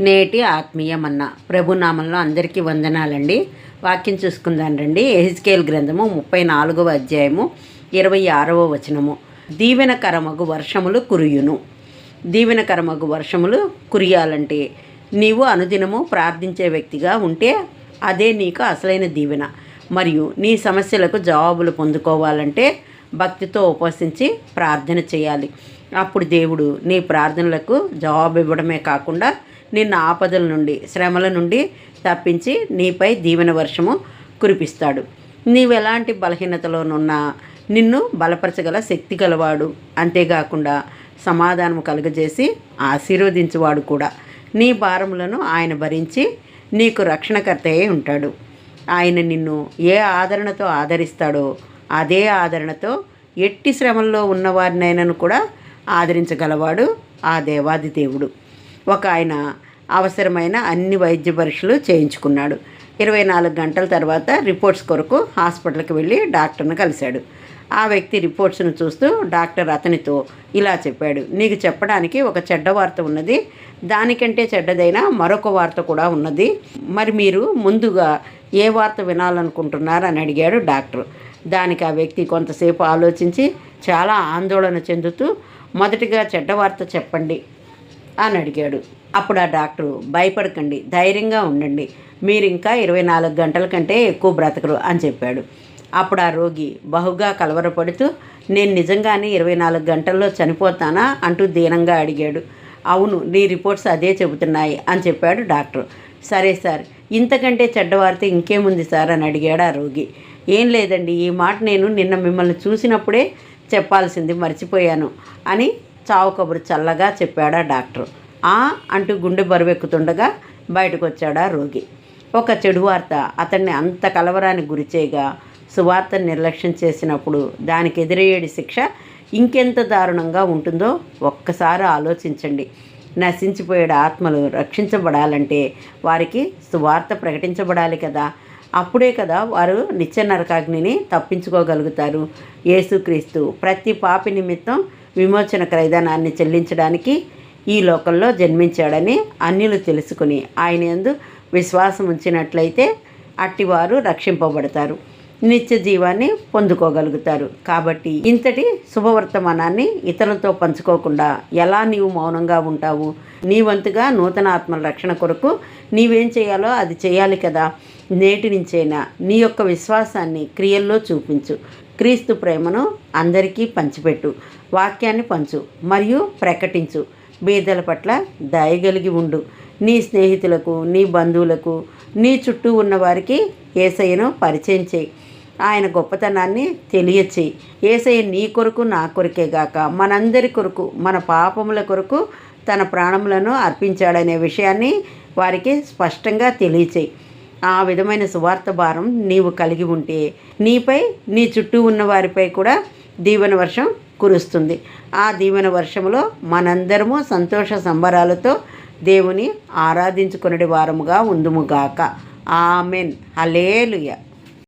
నేటి ఆత్మీయమన్న ప్రభునామంలో అందరికీ వందనాలండి. వాక్యం చూసుకుందాం రండి. ఎహెజ్కేలు గ్రంథము 34వ అధ్యాయము 26వ వచనము. దీవెనకరమగు వర్షములు కురియును. దీవెనకరమగు వర్షములు కురియాలంటే నీవు అనుదినము ప్రార్థించే వ్యక్తిగా ఉంటే అదే నీకు అసలైన దీవెన. మరియు నీ సమస్యలకు జవాబులు పొందుకోవాలంటే భక్తితో ఉపవసించి ప్రార్థన చేయాలి. అప్పుడు దేవుడు నీ ప్రార్థనలకు జవాబు ఇవ్వడమే కాకుండా నిన్ను ఆపదల నుండి, శ్రమల నుండి తప్పించి నీపై దీవెన వర్షము కురిపిస్తాడు. నీవెలాంటి బలహీనతలోనున్నా నిన్ను బలపరచగల శక్తి గలవాడు. అంతేకాకుండా సమాధానం కలుగజేసి ఆశీర్వదించువాడు కూడా. నీ భారములను ఆయన భరించి నీకు రక్షణకర్త అయి ఉంటాడు. ఆయన నిన్ను ఏ ఆదరణతో ఆదరిస్తాడో అదే ఆదరణతో ఎట్టి శ్రమల్లో ఉన్నవారినైనాను కూడా ఆదరించగలవాడు ఆ దేవాది దేవుడు. ఒక ఆయన అవసరమైన అన్ని వైద్య పరీక్షలు చేయించుకున్నాడు. 24 గంటల తర్వాత రిపోర్ట్స్ కొరకు హాస్పిటల్కి వెళ్ళి డాక్టర్ని కలిశాడు. ఆ వ్యక్తి రిపోర్ట్స్ను చూస్తూ డాక్టర్ అతనితో ఇలా చెప్పాడు, నీకు చెప్పడానికి ఒక చెడ్డ వార్త ఉన్నది. దానికంటే చెడ్డదైన మరొక వార్త కూడా ఉన్నది. మరి మీరు ముందుగా ఏ వార్త వినాలనుకుంటున్నారు అని అడిగాడు డాక్టర్. దానికి ఆ వ్యక్తి కొంతసేపు ఆలోచించి చాలా ఆందోళన చెందుతూ మొదటిగా చెడ్డ వార్త చెప్పండి అని అడిగాడు. అప్పుడు ఆ డాక్టరు, భయపడకండి, ధైర్యంగా ఉండండి, మీరు ఇంకా 24 గంటల కంటే ఎక్కువ బ్రతకరు అని చెప్పాడు. అప్పుడు ఆ రోగి బహుగా కలవరపడుతూ, నేను నిజంగానే 24 గంటల్లో చనిపోతానా అంటూ దీనంగా అడిగాడు. అవును, నీ రిపోర్ట్స్ అదే చెబుతున్నాయి అని చెప్పాడు డాక్టర్. సరే సార్, ఇంతకంటే చెడ్డవారితే ఇంకేముంది సార్ అని అడిగాడు ఆ రోగి. ఏం లేదండి, ఈ మాట నేను నిన్న మిమ్మల్ని చూసినప్పుడే చెప్పాల్సింది మర్చిపోయాను అని చావు కబురు చల్లగా చెప్పాడా డాక్టర్. అంటూ గుండె బరువెక్కుతుండగా బయటకు వచ్చాడా రోగి. ఒక చెడు వార్త అతన్ని అంత కలవరానికి గురిచేయగా సువార్తను నిర్లక్ష్యం చేసినప్పుడు దానికి ఎదురయ్యేది శిక్ష ఇంకెంత దారుణంగా ఉంటుందో ఒక్కసారి ఆలోచించండి. నశించిపోయే ఆత్మలు రక్షించబడాలంటే వారికి సువార్త ప్రకటించబడాలి కదా. అప్పుడే కదా వారు నిత్య నరకాగ్నిని తప్పించుకోగలుగుతారు. యేసుక్రీస్తు ప్రతి పాపి నిమిత్తం విమోచన క్రయధనాన్ని చెల్లించడానికి ఈ లోకంలో జన్మించాడని అన్యులు తెలుసుకుని ఆయన యందు విశ్వాసం ఉంచినట్లయితే అట్టివారు రక్షింపబడతారు, నిత్య జీవాన్ని పొందుకోగలుగుతారు. కాబట్టి ఇంతటి శుభవర్తమానాన్ని ఇతరులతో పంచుకోకుండా ఎలా నీవు మౌనంగా ఉంటావు? నీ వంతుగా నూతన ఆత్మల రక్షణ కొరకు నీవేం చేయాలో అది చేయాలి కదా. నేటి నుంచైనా నీ యొక్క విశ్వాసాన్ని క్రియల్లో చూపించు. క్రీస్తు ప్రేమను అందరికీ పంచిపెట్టు. వాక్యాన్ని పంచు మరియు ప్రకటించు. బీదల పట్ల దయగలిగి ఉండు. నీ స్నేహితులకు, నీ బంధువులకు, నీ చుట్టూ ఉన్నవారికి యేసయ్యను పరిచయం చేయి. ఆయన గొప్పతనాన్ని తెలియచేయి. యేసయ్య నీ కొరకు, నా కొరకే గాక మనందరి కొరకు, మన పాపముల కొరకు తన ప్రాణములను అర్పించాడనే విషయాన్ని వారికి స్పష్టంగా తెలియచేయి. ఆ విధమైన సువార్త భారం నీవు కలిగి ఉంటే నీపై, నీ చుట్టూ ఉన్న వారిపై కూడా దీవెన వర్షం కురుస్తుంది. ఆ దీవెన వర్షములో మనందరము సంతోష సంబరాలతో దేవుని ఆరాధించుకునే వారముగా ఉందుముగాక. ఆమెన్. హల్లెలూయా.